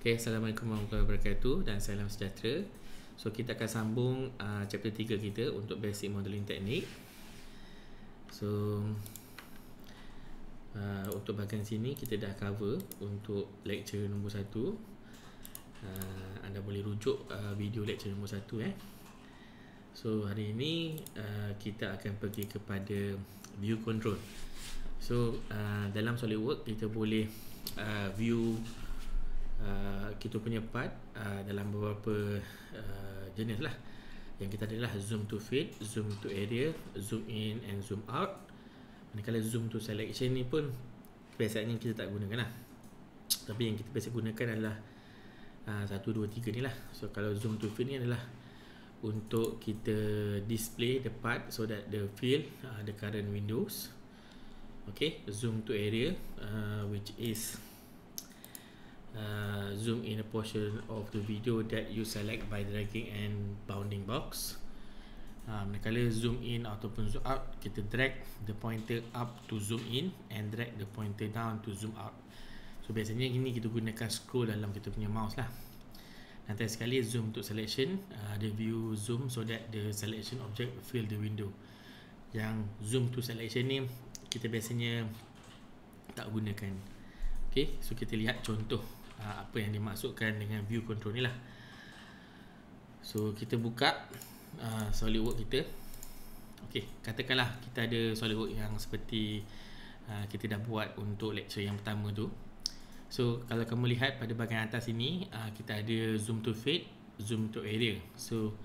Okay, Assalamualaikum warahmatullahi wabarakatuh dan salam sejahtera. So kita akan sambung chapter 3 kita untuk basic modeling teknik. So untuk bahagian sini kita dah cover untuk lecture nombor 1. Anda boleh rujuk video lecture nombor 1 . So hari ini kita akan pergi kepada view control. So dalam SolidWorks kita boleh view kita punya part dalam beberapa jenis lah. Yang kita adalah zoom to fit, zoom to area, zoom in and zoom out. Manakala zoom to selection ni pun biasanya kita tak gunakan lah. Tapi yang kita biasa gunakan adalah 1, 2, 3 ni lah. So kalau zoom to fit ni adalah untuk kita display the part so that the field the current windows. Okay, zoom to area which is zoom in a portion of the video that you select by dragging and bounding box. Manakala zoom in ataupun zoom out, kita drag the pointer up to zoom in and drag the pointer down to zoom out. So biasanya gini kita gunakan scroll dalam kita punya mouse lah. Nanti sekali zoom untuk selection, the view zoom so that the selection object fill the window. Yang zoom to selection ni kita biasanya tak gunakan. Okay, so kita lihat contoh apa yang dimaksudkan dengan view control ni lah. So kita buka SolidWorks kita. Okay, katakanlah kita ada SolidWorks yang seperti kita dah buat untuk lecture yang pertama tu. So kalau kamu lihat pada bahagian atas ini, kita ada zoom to fit, zoom to area. So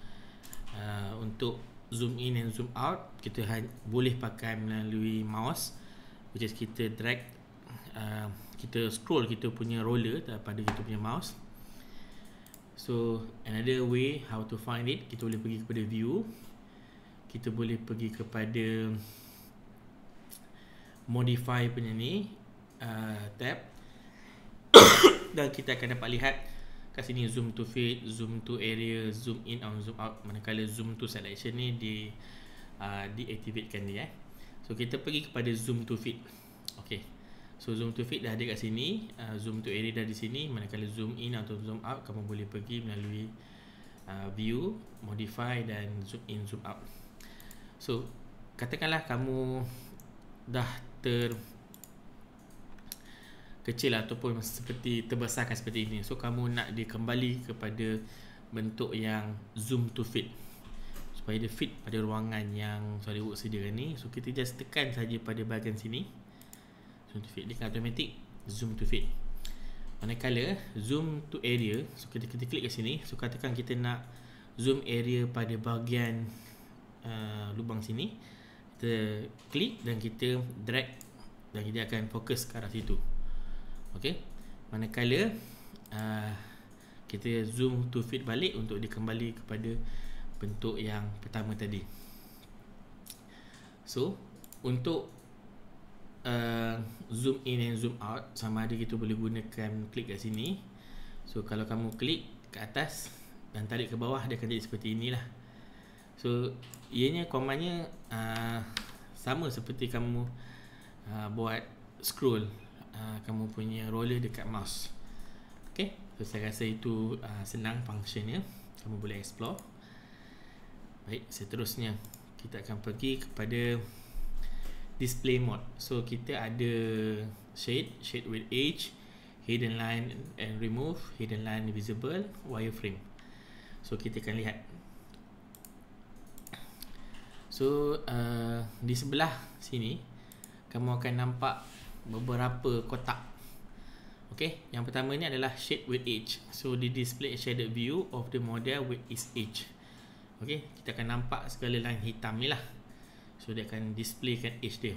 untuk zoom in and zoom out kita boleh pakai melalui mouse, which is kita drag, kita scroll kita punya roller daripada kita punya mouse. So another way how to find it, kita boleh pergi kepada view, kita boleh pergi kepada modify punya ni tab dan kita akan dapat lihat kat sini zoom to fit, zoom to area, zoom in and zoom out. Manakala zoom to selection ni deactivatekan dia. So kita pergi kepada zoom to fit. Okay, so zoom to fit dah ada kat sini, zoom to area dah di sini. Manakala zoom in atau zoom out, kamu boleh pergi melalui view, modify dan zoom in, zoom out. So katakanlah kamu dah kecil ataupun seperti terbesarkan seperti ini. So kamu nak dia kembali kepada bentuk yang zoom to fit supaya dia fit pada ruangan yang SolidWorks sediakan ni. So kita just tekan saja pada bahagian sini, zoom to fit, dia akan automatic zoom to fit. Manakala zoom to area, so kita klik kat sini. So katakan kita nak zoom area pada bahagian lubang sini, kita klik dan kita drag dan dia akan fokus ke arah situ. Okay, manakala kita zoom to fit balik untuk dia kembali kepada bentuk yang pertama tadi. So untuk zoom in and zoom out, sama ada kita boleh gunakan klik kat sini. So kalau kamu klik ke atas dan tarik ke bawah, dia akan jadi seperti inilah. So ianya commandnya sama seperti kamu buat scroll kamu punya roller dekat mouse. Okay, so saya rasa itu senang functionnya, kamu boleh explore. Baik, seterusnya kita akan pergi kepada display mode. So kita ada shade with edge, hidden line and remove, hidden line visible, wireframe. So kita akan lihat. So di sebelah sini kamu akan nampak beberapa kotak. Okay, yang pertama ni adalah shade with edge. So di display a shaded view of the model with its edge. Okay, kita akan nampak segala line hitam ni lah. So dia akan displaykan edge dia.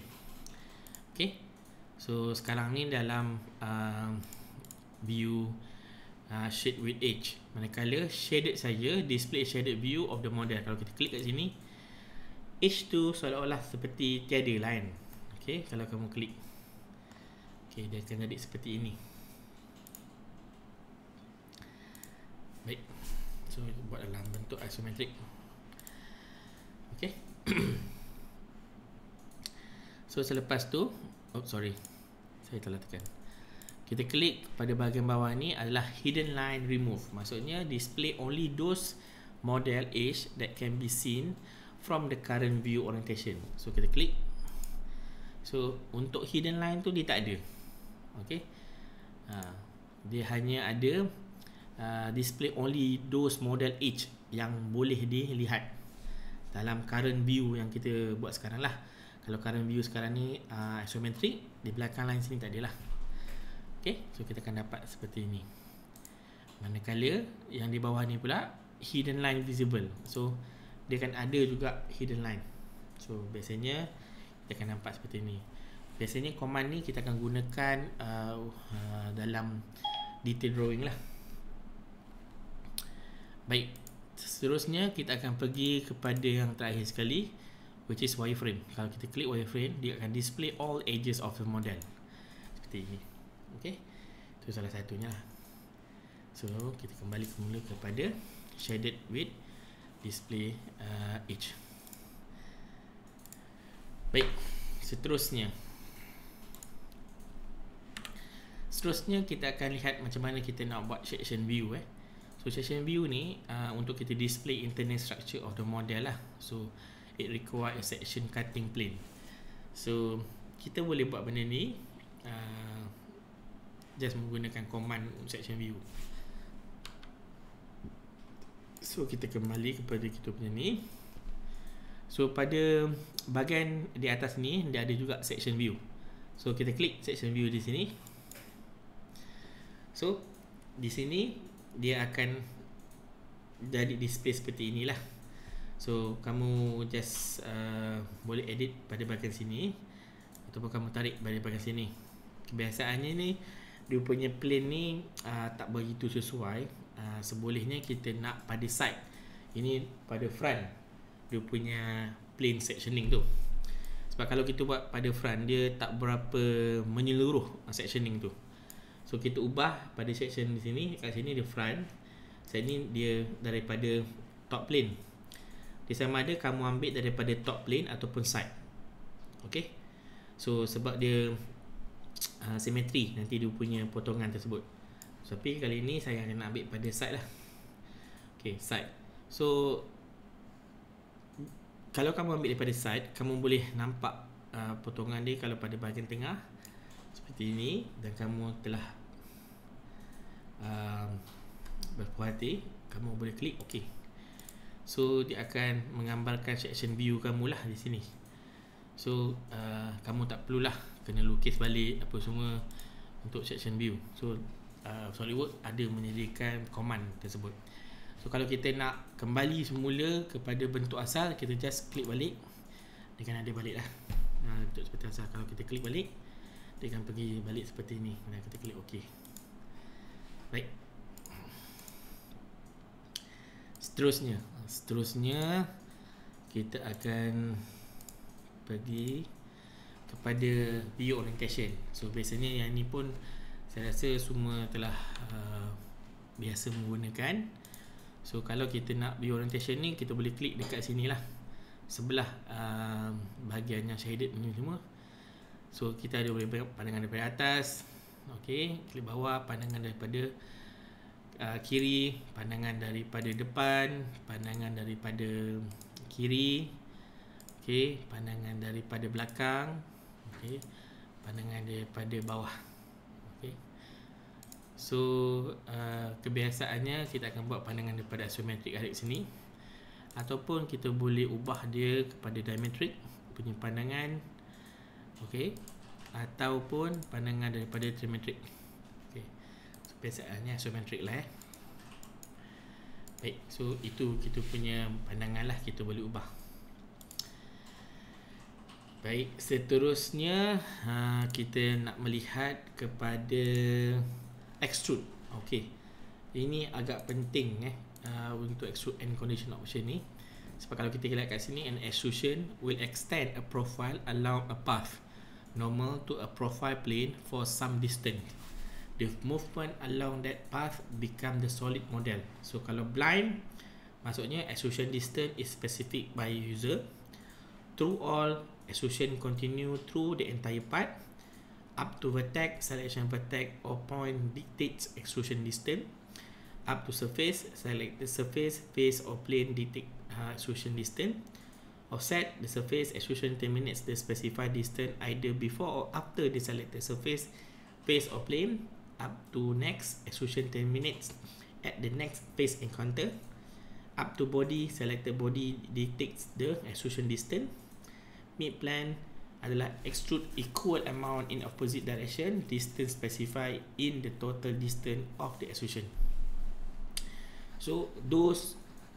Okay, so sekarang ni dalam view shade with edge. Manakala shaded saja, display shaded view of the model. Kalau kita klik kat sini, edge tu seolah-olah seperti tiada line. Okay, kalau kamu klik, okay, dia akan jadi seperti ini. Baik, so buat dalam bentuk isometric. Okay. So selepas tu, saya telah tekan. kita klik pada bahagian bawah ni adalah hidden line remove. Maksudnya display only those model edge that can be seen from the current view orientation. So kita klik. So untuk hidden line tu dia tak ada. Okey. Dia hanya ada display only those model edge yang boleh dilihat dalam current view yang kita buat sekarang lah. Kalau current view sekarang ni isometric, di belakang line sini tak ada lah. Okay, so kita akan dapat seperti ini. Manakala yang di bawah ni pula hidden line visible. So dia akan ada juga hidden line. So biasanya kita akan nampak seperti ini. Biasanya command ni kita akan gunakan dalam detail drawing lah. Baik, seterusnya kita akan pergi kepada yang terakhir sekali, which is wireframe. Kalau kita klik wireframe, dia akan display all edges of the model seperti ini. Okay, itu salah satunya lah. So kita kembali semula kepada shaded with display edge. Baik, seterusnya kita akan lihat macam mana kita nak buat section view. So section view ni untuk kita display internal structure of the model lah. So it require a section cutting plane. So kita boleh buat benda ni just menggunakan command section view. So kita kembali kepada kita punya ni. So pada bahagian di atas ni dia ada juga section view. So kita klik section view di sini. So di sini dia akan jadi display seperti inilah. So kamu just boleh edit pada bahagian sini ataupun kamu tarik pada bahagian sini. Kebiasaannya ni dia punya plane ni tak begitu sesuai. Sebolehnya kita nak pada side. Ini pada front dia punya plane sectioning tu. Sebab kalau kita buat pada front dia tak berapa menyeluruh sectioning tu. So kita ubah pada section di sini. Kat sini dia front, sini dia daripada top plane. Dia sama ada kamu ambil daripada top plane ataupun side. Okay. So sebab dia simetri nanti dia punya potongan tersebut. Tapi kali ini saya akan ambil pada side lah. Okay, side. So kalau kamu ambil daripada side, kamu boleh nampak potongan dia kalau pada bahagian tengah seperti ini, dan kamu telah berpuas hati, kamu boleh klik OK. So dia akan menggambarkan section view kamu lah di sini. So kamu tak perlulah kena lukis balik apa semua untuk section view. So SolidWorks ada menyediakan command tersebut. So kalau kita nak kembali semula kepada bentuk asal, kita just klik balik, dia akan ada balik lah bentuk seperti asal. Kalau kita klik balik, dia akan pergi balik seperti ini. Dan kita klik OK. Baik. Seterusnya kita akan pergi kepada view orientation. So biasanya yang ni pun saya rasa semua telah biasa menggunakan. So kalau kita nak view orientation ni, kita boleh klik dekat sini lah, sebelah bahagian yang shaded ni semua. So kita ada boleh pandangan daripada atas, okey, klik bawah, pandangan daripada kiri, pandangan daripada depan, pandangan daripada kiri, okey, pandangan daripada belakang, okey, pandangan daripada bawah. Okey. So kebiasaannya kita akan buat pandangan daripada isometric area sini, ataupun kita boleh ubah dia kepada diametric punya pandangan, okey, ataupun pandangan daripada trimetric. Okey. So biasaannya isometric lah. Baik, so itu kita punya pandangan lah, kita boleh ubah. Baik, seterusnya kita nak melihat kepada extrude. Okey. Ini agak penting untuk extrude and condition option ni. Sebab kalau kita lihat kat sini, an extrusion will extend a profile along a path normal to a profile plane for some distance. The movement along that path become the solid model. So kalau blind, maksudnya extrusion distance is specific by user. Through all, extrusion continue through the entire path Up to vertex, selection vertex or point dictates extrusion distance. Up to surface, select the surface, face or plane dictate extrusion distance. Offset, the surface extrusion terminates the specified distance either before or after the selected surface, face or plane. Up to next, extrusion terminates at the next face encounter. Up to body, selected body dictates the extrusion distance. Mid plane adalah extrude equal amount in opposite direction, distance specified in the total distance of the extrusion. So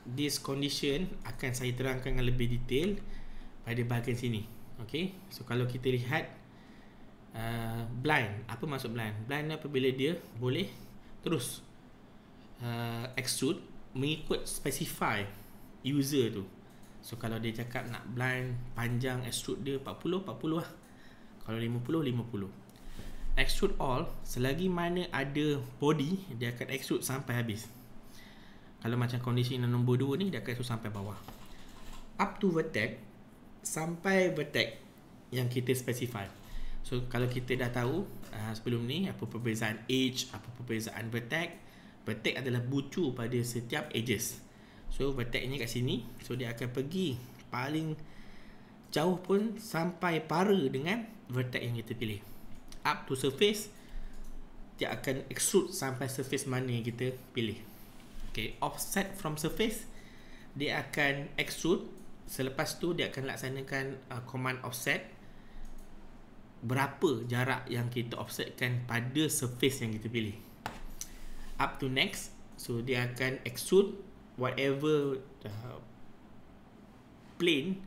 this condition akan saya terangkan dengan lebih detail pada bahagian sini. Okay, so kalau kita lihat blind, apa maksud blind? Blind apabila dia boleh terus extrude mengikut specify user tu. So kalau dia cakap nak blind panjang extrude dia 40 lah. Kalau 50 extrude all, selagi mana ada body dia akan extrude sampai habis. Kalau macam kondisi nombor 2 ni dia akan extrude sampai bawah. Up to vertex, sampai vertex yang kita specify. So kalau kita dah tahu sebelum ni apa perbezaan edge, apa perbezaan vertex. Vertex adalah bucu pada setiap edges. So vertex ni kat sini, so dia akan pergi paling jauh pun sampai para dengan vertex yang kita pilih. Up to surface, dia akan extrude sampai surface mana yang kita pilih. Okay, offset from surface, dia akan extrude. Selepas tu dia akan laksanakan command offset, berapa jarak yang kita offsetkan pada surface yang kita pilih. Up to next, so dia akan extrude whatever plane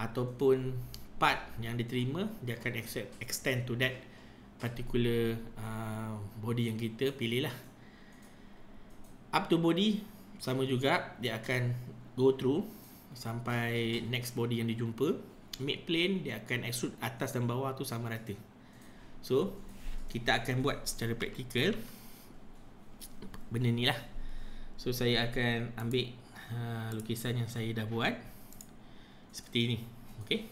ataupun part yang diterima, dia akan extend to that particular body yang kita pilih lah. Up to body sama juga, dia akan go through sampai next body yang dijumpa. Mid plane dia akan extrude atas dan bawah tu sama rata. So kita akan buat secara praktikal benda ni lah. So saya akan ambil lukisan yang saya dah buat seperti ini. Okay,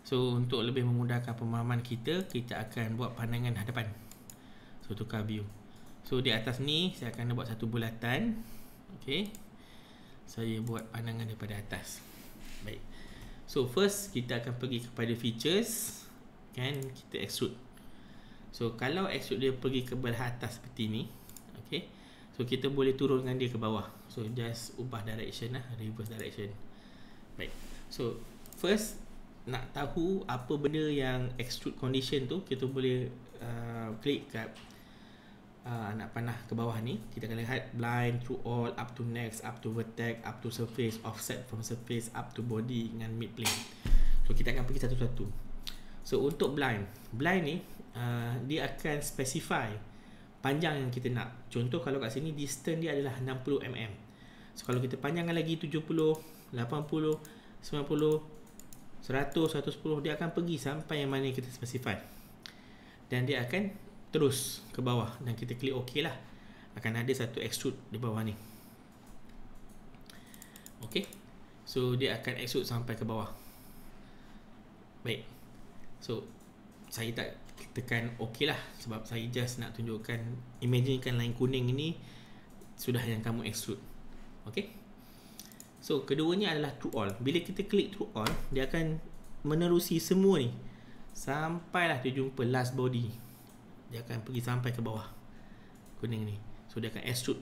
so untuk lebih memudahkan pemahaman kita, kita akan buat pandangan hadapan. So tukar view. So di atas ni saya akan buat satu bulatan. Okay, saya buat pandangan daripada atas. Baik, so first kita akan pergi kepada features, kan, kita extrude. So kalau extrude dia pergi ke belah atas seperti ni, okay, so kita boleh turunkan dia ke bawah. So just ubah direction lah, reverse direction. Baik, so first nak tahu apa benda yang extrude condition tu, kita boleh klik kat anak panah ke bawah ni. Kita akan lihat blind, through all, up to next, up to vertex, up to surface, offset from surface, up to body dengan mid plane. So kita akan pergi satu-satu. So untuk blind ni dia akan specify panjang yang kita nak. Contoh kalau kat sini distance dia adalah 60 mm. So kalau kita panjangkan lagi 70, 80, 90, 100, 110, dia akan pergi sampai yang mana kita specify. Dan dia akan terus ke bawah dan kita klik OK lah. Akan ada satu extrude di bawah ni. OK, so dia akan extrude sampai ke bawah. Baik, so saya tak tekan OK lah sebab saya just nak tunjukkan, imaginekan line kuning ini sudah yang kamu extrude. OK, so keduanya adalah through all. Bila kita klik through all, dia akan menerusi semua ni sampailah dia jumpa last body. Dia akan pergi sampai ke bawah kuning ni. So dia akan extrude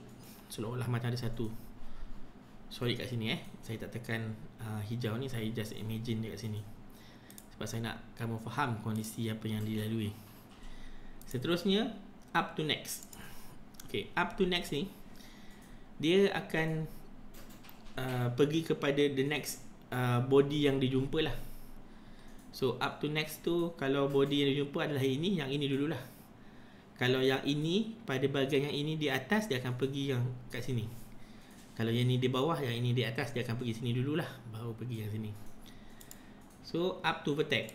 seolah-olah macam ada satu. Sorry kat sini saya tak tekan hijau ni, saya just imagine dia kat sini sebab saya nak kamu faham kondisi apa yang dilalui. Seterusnya up to next. Okay, up to next ni dia akan pergi kepada the next body yang dijumpa lah. So up to next tu, kalau body yang dijumpa adalah ini, yang ini dululah. Kalau yang ini pada bahagian yang ini di atas, dia akan pergi yang kat sini. Kalau yang ini di bawah, yang ini di atas, dia akan pergi sini dululah, baru pergi yang sini. So up to vertex.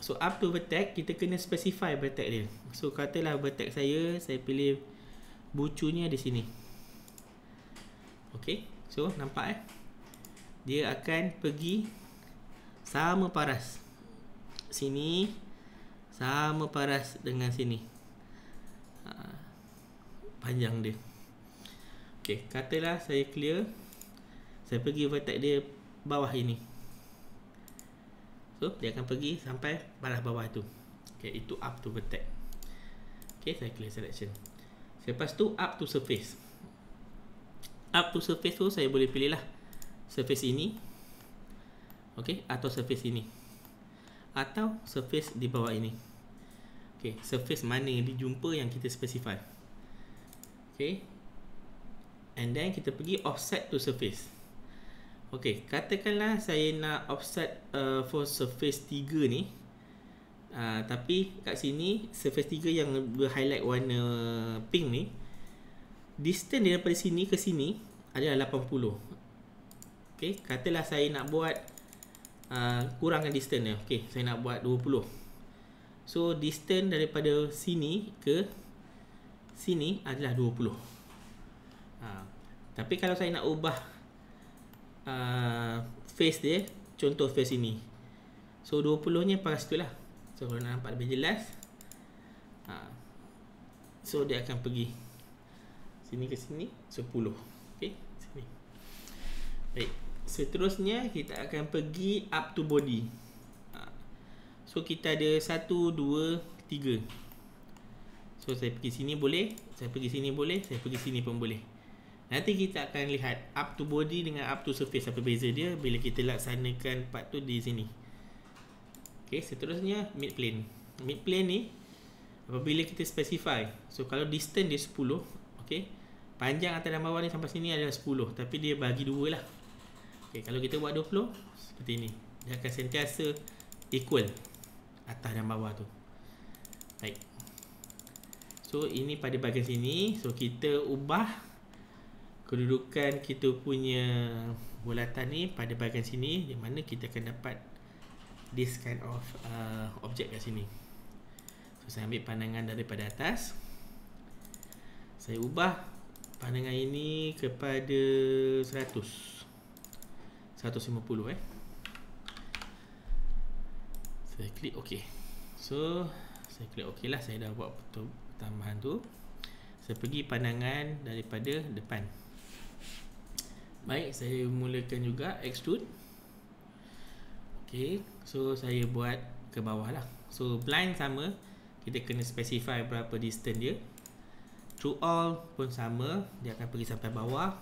So up to vertex, kita kena specify vertex dia. So katalah vertex saya pilih bucunya di sini. Okay, so nampak dia akan pergi sama paras sini sama paras dengan sini. Panjang dia. Okey, katalah saya clear. Saya pergi vertex dia bawah ini. So, dia akan pergi sampai paras bawah tu. Okey, itu up to vertex. Okey, saya clear selection. Lepas tu up to surface. Up to surface tu saya boleh pilih lah surface ini. Okey, atau surface ini. Atau surface di bawah ini. Okey, surface mana yang dijumpa yang kita specify. Okey. And then kita pergi offset to surface. Okey, katakanlah saya nak offset for surface 3 ni. Tapi kat sini surface 3 yang ber-highlight warna pink ni, distance daripada sini ke sini adalah 80. Okey, katalah saya nak buat kurangkan distance dia. Okey, saya nak buat 20. So distance daripada sini ke sini adalah 20. Tapi kalau saya nak ubah face dia, contoh face ini, so 20 nya paras tu lah. So kalau nak nampak lebih jelas, so dia akan pergi sini ke sini 10. Okay, sini. Baik, seterusnya kita akan pergi up to body. So kita ada 1, 2, 3. So saya pergi sini boleh, saya pergi sini boleh, saya pergi sini pun boleh. Nanti kita akan lihat up to body dengan up to surface apa beza dia bila kita laksanakan part tu di sini. Okay, seterusnya mid plane. Mid plane ni apabila kita specify, so kalau distance dia 10, okay, panjang atas dan bawah ni sampai sini adalah 10, tapi dia bagi 2 lah. Okay, kalau kita buat 20 seperti ni, dia akan sentiasa equal atas dan bawah tu. Baik. So ini pada bahagian sini. So kita ubah kedudukan kita punya bulatan ni pada bahagian sini, di mana kita akan dapat this kind of object kat sini. So saya ambil pandangan daripada atas, saya ubah pandangan ini kepada 150 saya klik OK. So saya klik OK lah. Saya dah buat tambahan tu. Saya pergi pandangan daripada depan. Baik, saya mulakan juga extrude. OK, so saya buat ke bawah lah. So blind sama, kita kena specify berapa distance dia. Through all pun sama, dia akan pergi sampai bawah.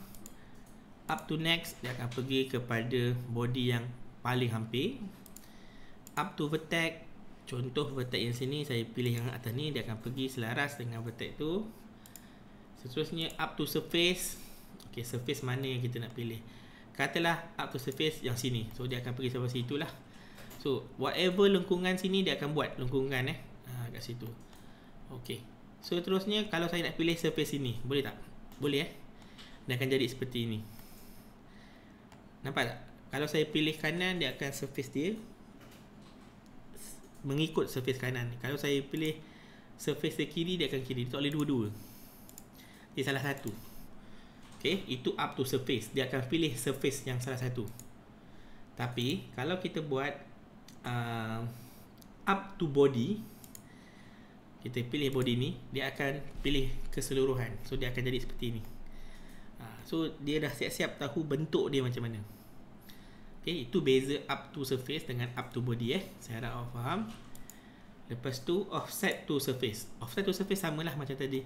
Up to next, dia akan pergi kepada body yang paling hampir. Up to vertex, contoh vertex yang sini, saya pilih yang atas ni, dia akan pergi selaras dengan vertex tu. Seterusnya up to surface. Okay, surface mana yang kita nak pilih. Katalah up to surface yang sini, so dia akan pergi sampai situ lah. So whatever lengkungan sini, dia akan buat lengkungan kat situ. Okay, so terusnya kalau saya nak pilih surface sini, boleh tak? Boleh dia akan jadi seperti ini. Nampak tak? Kalau saya pilih kanan, dia akan surface dia mengikut surface kanan. Kalau saya pilih surface dia kiri, dia akan kiri. Dia tak boleh dua-dua, dia salah satu. Okay, itu up to surface, dia akan pilih surface yang salah satu. Tapi kalau kita buat up to body, kita pilih body ni, dia akan pilih keseluruhan. So dia akan jadi seperti ini. So dia dah siap-siap tahu bentuk dia macam mana. Okay, itu beza up to surface dengan up to body. Saya harap awak faham. Lepas tu offset to surface. Offset to surface samalah macam tadi.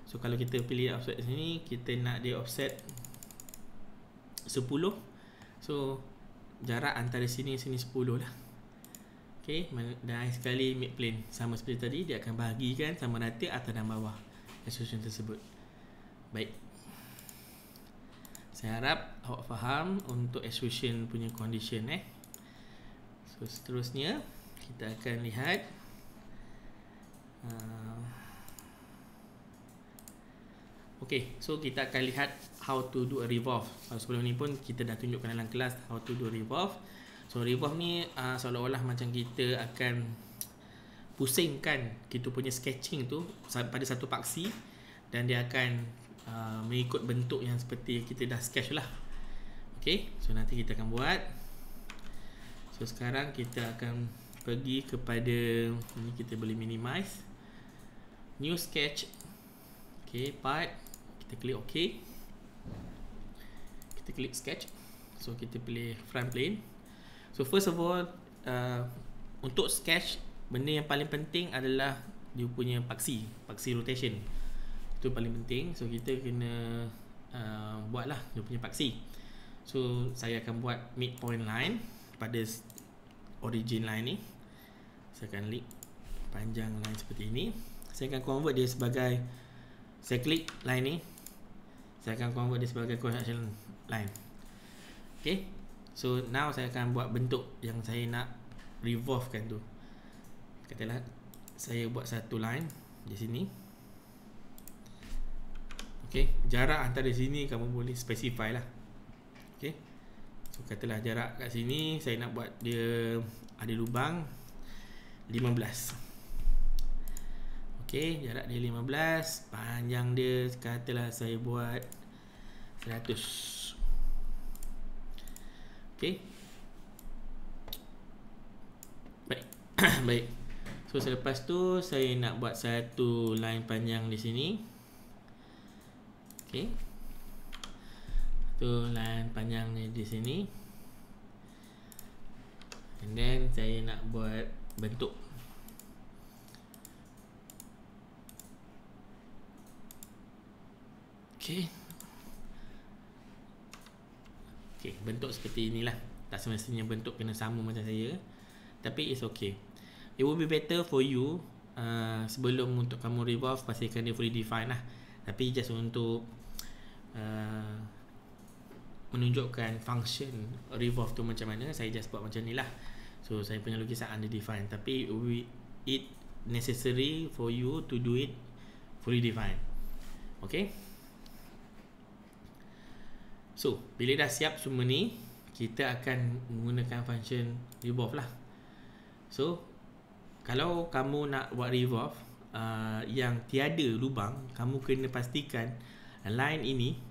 So kalau kita pilih offset sini, kita nak dia offset 10. So jarak antara sini sini 10 lah. Okay, dan sekali mid plane sama seperti tadi, dia akan bahagikan sama rata atas dan bawah extrusion tersebut. Baik, saya harap awak faham untuk extrusion punya condition. So seterusnya kita akan lihat okay, so kita akan lihat how to do a revolve. Sebelum ni pun kita dah tunjukkan dalam kelas how to do revolve. So revolve ni seolah-olah macam kita akan pusingkan kita punya sketching tu pada satu paksi, dan dia akan mengikut bentuk yang seperti kita dah sketch lah. Okay, so nanti kita akan buat. So sekarang kita akan pergi kepada ni, kita boleh minimize, new sketch. Okay, part, kita klik OK, kita klik sketch. So kita pilih front plane. So first of all, untuk sketch, benda yang paling penting adalah dia punya paksi rotation. Itu paling penting. So kita kena buatlah dia punya paksi. So saya akan buat midpoint line pada origin line ni. Saya akan klik panjang line seperti ini. Saya akan convert dia sebagai, saya klik line ni, saya akan convert dia sebagai construction line. Okay, so now saya akan buat bentuk yang saya nak revolvekan tu. Katalah saya buat satu line di sini. Okay, jarak antara sini kamu boleh specify lah. Okay, so katalah jarak kat sini saya nak buat dia ada lubang 15. Okay, jarak dia 15, panjang dia katalah saya buat 100. Okay, baik. Baik. So selepas tu saya nak buat satu line panjang di sini. Okay, tu line panjang ni di sini. And then saya nak buat bentuk. Okay. Okay, bentuk seperti inilah. Tak semestinya bentuk kena sama macam saya, tapi it's okay. It will be better for you sebelum untuk kamu revolve, pastikan dia fully defined lah. Tapi just untuk menunjukkan function revolve tu macam mana, saya just buat macam ni lah. So saya punya lukisan undefined, tapi it necessary for you to do it fully defined. Okay. So bila dah siap semua ni, kita akan menggunakan function revolve lah. So kalau kamu nak buat revolve yang tiada lubang, kamu kena pastikan line ini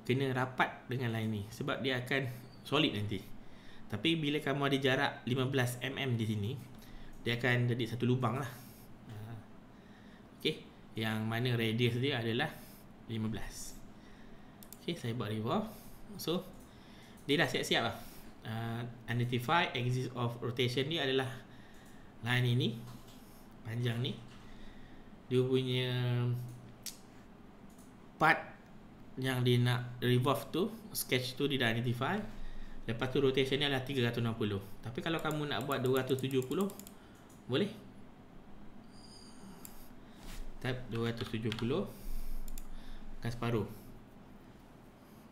kena rapat dengan line ni, sebab dia akan solid nanti. Tapi bila kamu ada jarak 15 mm di sini, dia akan jadi satu lubang lah. Okay, yang mana radius dia adalah 15. Okay, saya buat revolve. So dia dah siap-siap lah. Identify axis of rotation ni adalah line ini, panjang ni. Dia punya part yang dia nak revolve tu, sketch tu dia dah identify. Lepas tu rotation ni adalah 360. Tapi kalau kamu nak buat 270, boleh. Type 270 kan separuh.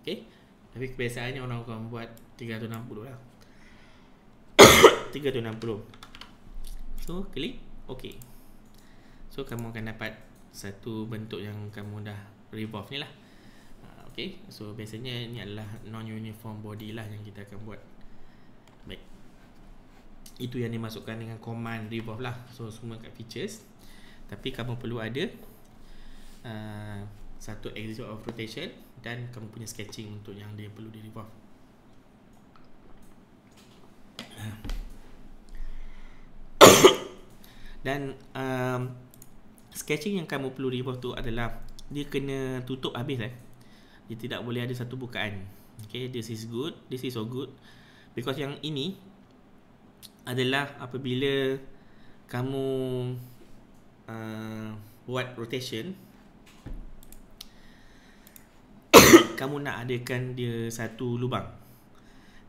Okay, tapi kebiasaannya orang akan buat 360 lah. 360. So klik OK. So kamu akan dapat satu bentuk yang kamu dah revolve ni lah. Okay, so biasanya ni adalah non-uniform body lah yang kita akan buat. Baik, itu yang dimasukkan dengan command revolve lah. So semua kat features, tapi kamu perlu ada satu axis of rotation dan kamu punya sketching untuk yang dia perlu di revolve. Dan sketching yang kamu perlu revolve tu adalah dia kena tutup habis dia tidak boleh ada satu bukaan. Okay, this is good, this is so good, because yang ini adalah apabila kamu buat rotation, kamu nak adakan dia satu lubang.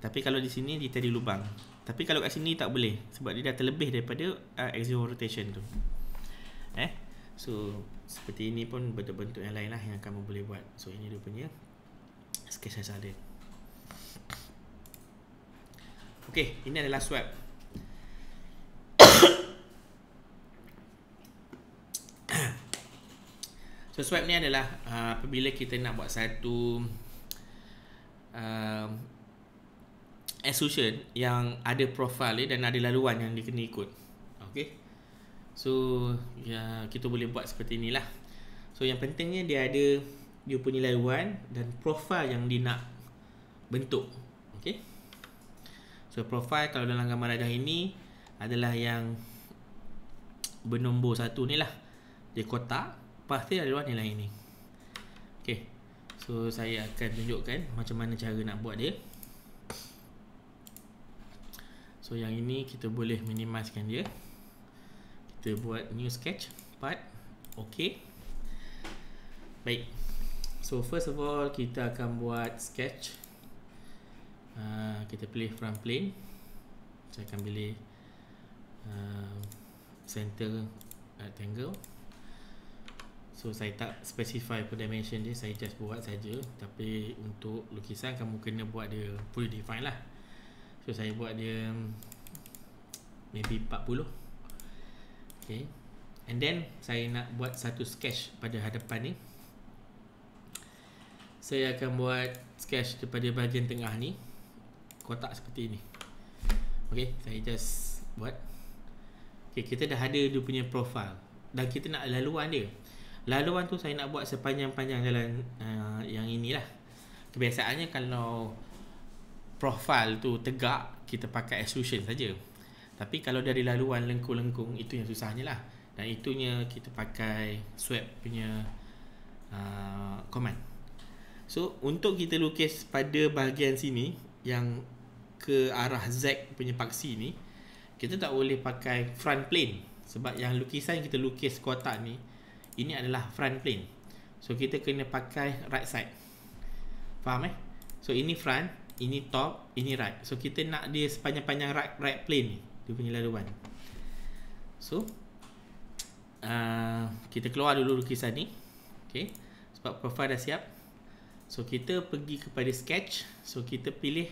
Tapi kalau di sini dia tiada lubang. Tapi kalau kat sini tak boleh, sebab dia dah terlebih daripada axis of rotation tu. So seperti ini pun bentuk-bentuk yang lain lah yang kamu boleh buat. So ini dia punya sketch asal dia. Okay, ini adalah swap. So swap ni adalah apabila kita nak buat satu extrusion yang ada profile dia dan ada laluan yang dia kena ikut. Okay, so ya, kita boleh buat seperti inilah. So yang pentingnya dia ada dia punya laluan dan profile yang dia nak bentuk. Okay, so profile kalau dalam gambar radah ini adalah yang bernombor 1 ni lah. Dia kotak, pasti ada luar nilai ni. Okay, so saya akan tunjukkan macam mana cara nak buat dia. So yang ini kita boleh minimizekan dia. Kita buat new sketch part. Okay. Baik. So first of all kita akan buat sketch. Kita pilih front plane. Saya akan pilih center rectangle. So saya tak specify per dimension dia, saya just buat saja. Tapi untuk lukisan kamu kena buat dia pre-define lah. So saya buat dia maybe 40. Okay. And then saya nak buat satu sketch pada hadapan ni. Saya akan buat sketch daripada bahagian tengah ni, kotak seperti ni. Okay, saya just buat. Okay, kita dah ada dia punya profile dan kita nak laluan dia. Laluan tu saya nak buat sepanjang-panjang jalan yang inilah. Kebiasaannya kalau profile tu tegak, kita pakai extrusion saja. Tapi kalau dari laluan lengkung-lengkung, itu yang susahnya lah. Dan itunya kita pakai swap punya command. So untuk kita lukis pada bahagian sini yang ke arah Z punya paksi ni, kita tak boleh pakai front plane. Sebab yang lukisan kita lukis kotak ni, ini adalah front plane. So kita kena pakai right side. Faham So ini front, ini top, ini right. So kita nak dia sepanjang-panjang right plane ni, dia punya laluan. So kita keluar dulu lukisan ni. Okay, sebab profile dah siap. So kita pergi kepada sketch. So kita pilih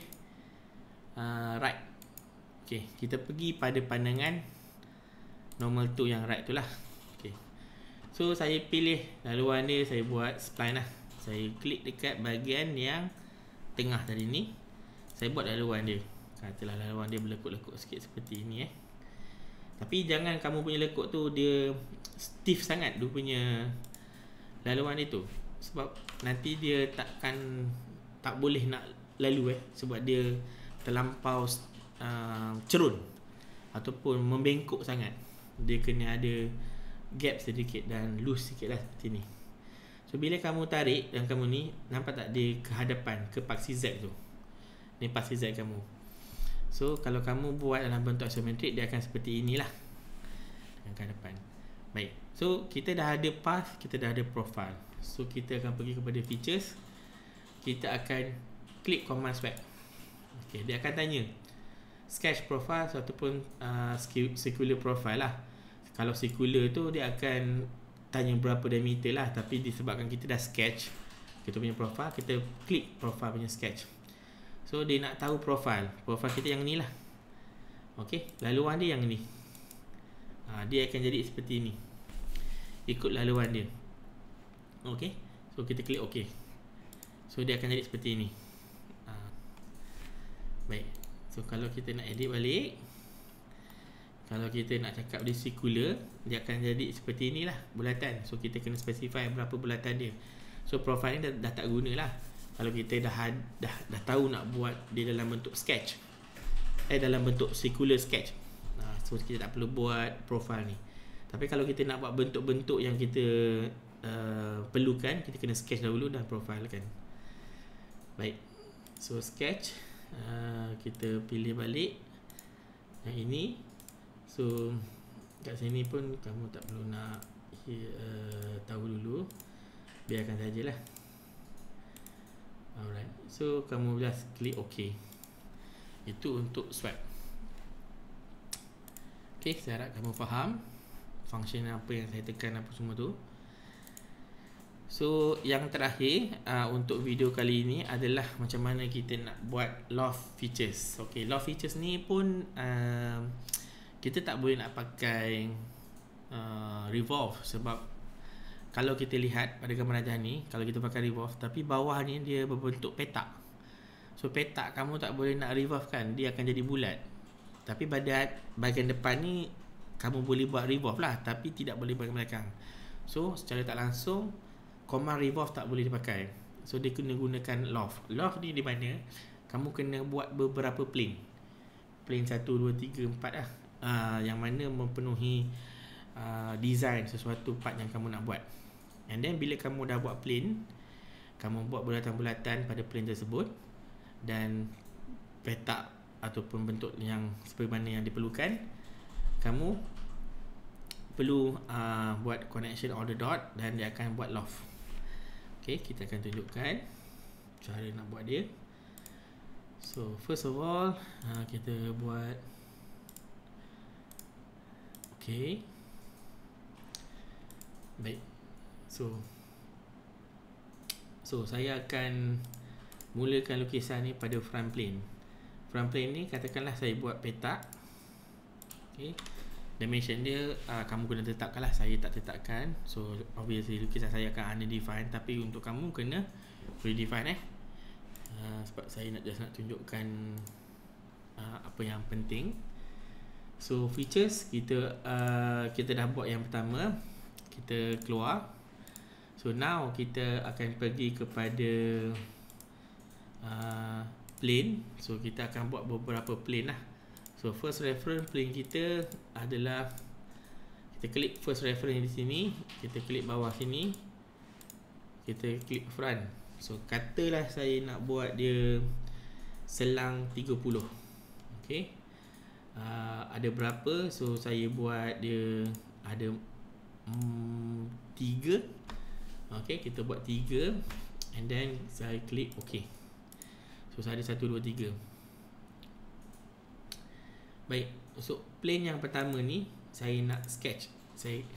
right. Okay, kita pergi pada pandangan normal tu yang right tu lah. Okay, so saya pilih laluan dia, saya buat spline lah. Saya klik dekat bahagian yang tengah tadi ni, saya buat laluan dia. Katalah laluan dia berlekuk-lekuk sikit seperti ini Tapi jangan kamu punya lekuk tu dia stiff sangat, dia punya laluan itu. Sebab nanti dia tak boleh nak lalu sebab dia terlampau cerun ataupun membengkok sangat. Dia kena ada gap sedikit dan loose sikit lah seperti ni. So bila kamu tarik dan kamu ni, nampak tak dia ke hadapan, ke paksi Z tu. Ni paksi Z kamu. So kalau kamu buat dalam bentuk isometrik, dia akan seperti inilah yang ke hadapan. Baik, so kita dah ada path, kita dah ada profile. So kita akan pergi kepada features. Kita akan klik command swap. Okay, dia akan tanya sketch profile ataupun circular profile lah. Kalau circular tu dia akan tanya berapa diameter lah. Tapi disebabkan kita dah sketch kita punya profile, kita klik profile punya sketch. So dia nak tahu profile kita yang ni lah. Okay, laluan dia yang ni. Dia akan jadi seperti ni, ikut laluan dia. Okay, so kita klik OK. So dia akan jadi seperti ini. Baik, so kalau kita nak edit balik, kalau kita nak cakap dia circular, dia akan jadi seperti inilah, bulatan. So kita kena specify berapa bulatan dia. So profile ni dah tak guna lah kalau kita dah tahu nak buat dia dalam bentuk sketch, dalam bentuk circular sketch. So kita tak perlu buat profile ni. Tapi kalau kita nak buat bentuk-bentuk yang kita perlukan, kita kena sketch dahulu dan profile kan. Baik, so sketch, kita pilih balik yang ini. So kat sini pun kamu tak perlu nak tahu dulu, biarkan sajalah. Alright, so kamu just klik OK. Itu untuk swap. Okay, saya harap kamu faham function apa yang saya tekan, apa semua tu. So yang terakhir untuk video kali ini adalah macam mana kita nak buat loft features. Okay, loft features ni pun kita tak boleh nak pakai revolve. Sebab kalau kita lihat pada gambar rajah ni, kalau kita pakai revolve, tapi bawah ni dia berbentuk petak. So petak kamu tak boleh nak revolve kan, dia akan jadi bulat. Tapi pada bahagian depan ni kamu boleh buat revolve lah, tapi tidak boleh bahagian belakang. So secara tak langsung command revolve tak boleh dipakai. So dia kena gunakan loft. Loft ni di mana kamu kena buat beberapa plane. Plane 1, 2, 3, 4 lah. yang mana mempenuhi design sesuatu part yang kamu nak buat. And then bila kamu dah buat plane, kamu buat bulatan-bulatan pada plane tersebut dan petak ataupun bentuk yang seperti mana yang diperlukan, kamu perlu buat connection all the dot dan dia akan buat loft. Okay, kita akan tunjukkan cara nak buat dia. So first of all, kita buat okay. Baik. So saya akan mulakan lukisan ni pada front plane. Front plane ni katakanlah saya buat petak. Okay. Dimension dia kamu kena tetapkan lah. Saya tak tetapkan. So obviously lukisan saya akan undefined, tapi untuk kamu kena redefine sebab saya nak tunjukkan apa yang penting. So features kita dah buat yang pertama. Kita keluar. So now kita akan pergi kepada plane. So kita akan buat beberapa plane lah. So first reference plane kita adalah, kita klik first reference di sini, kita klik bawah sini, kita klik front. So katalah saya nak buat dia selang 30. Okay, ada berapa? So saya buat dia ada 3. Okay, kita buat 3 and then saya klik OK. So saya ada 1, 2, 3. Baik, untuk plane yang pertama ni saya nak sketch. Okay,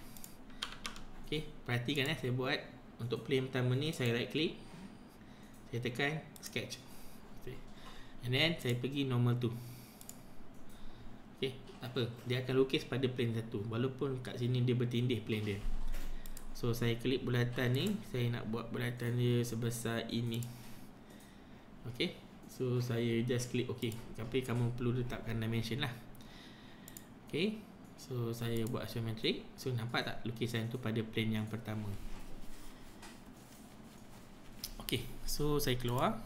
perhatikan saya buat untuk plane pertama ni, saya right click, saya tekan sketch. Okay. And then saya pergi normal to. Okay, apa? Dia akan lukis pada plane 1 walaupun kat sini dia bertindih plane dia. So saya klik bulatan ni, saya nak buat bulatan dia sebesar ini. Okay, so saya just klik OK. Tapi kamu perlu letakkan dimension lah. Okay, so saya buat isometric. So nampak tak lukisan tu pada plane yang pertama. Okay, so saya keluar,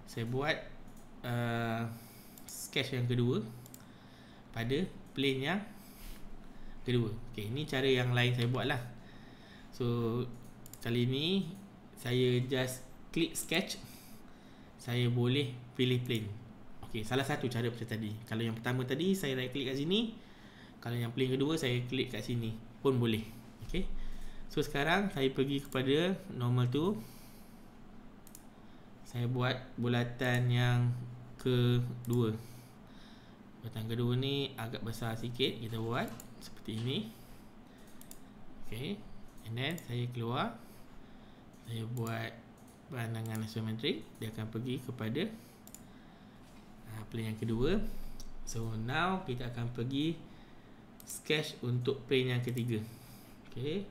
saya buat sketch yang kedua pada plane yang kedua. Okay, ini cara yang lain saya buat lah. So kali ni saya just klik sketch, saya boleh pilih plane. Okay, salah satu cara macam tadi. Kalau yang pertama tadi saya right click kat sini, kalau yang plane kedua saya klik kat sini pun boleh. Okay, so sekarang saya pergi kepada normal to. Saya buat bulatan yang kedua. Bulatan kedua ni agak besar sikit, kita buat seperti ini. Okay, and then saya keluar, saya buat pandangan isometrik, dia akan pergi kepada plane yang kedua. So now kita akan pergi sketch untuk plane yang ketiga. Okay,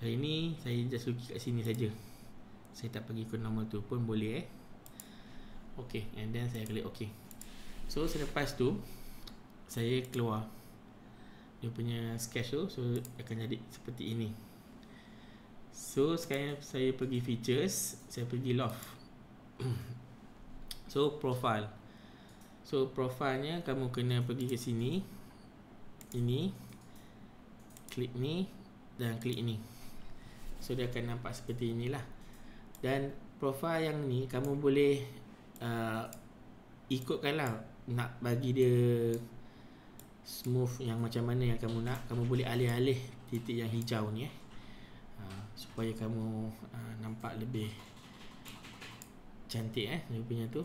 kali ni saya just lukis kat sini saja, saya tak pergi ke normal tu pun boleh Okay, and then saya klik OK. So selepas tu saya keluar dia punya sketch tu, so akan jadi seperti ini. So sekarang saya pergi features, saya pergi loft. So profile. So profilenya kamu kena pergi ke sini, ini, klik ni dan klik ni. So dia akan nampak seperti inilah. Dan profile yang ni kamu boleh ikutkanlah, nak bagi dia smooth yang macam mana yang kamu nak. Kamu boleh alih-alih titik yang hijau ni supaya kamu nampak lebih cantik dia punya tu.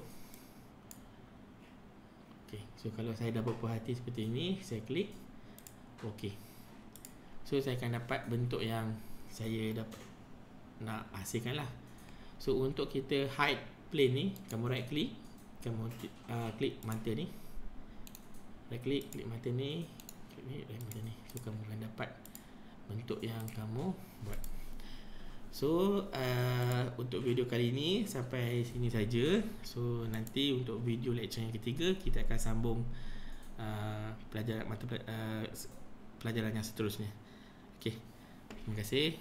Okay, so kalau saya dah berpuas hati seperti ini, saya klik OK. So saya akan dapat bentuk yang saya dapat nak hasilkan lah. So untuk kita hide plane ni, kamu right click, kamu klik mata ni, right click, klik mata ni, klik ni, right mata ni. So kamu akan dapat bentuk yang kamu buat. So untuk video kali ini sampai sini saja. So nanti untuk video lecture yang ketiga kita akan sambung pelajaran yang seterusnya. Okay, terima kasih.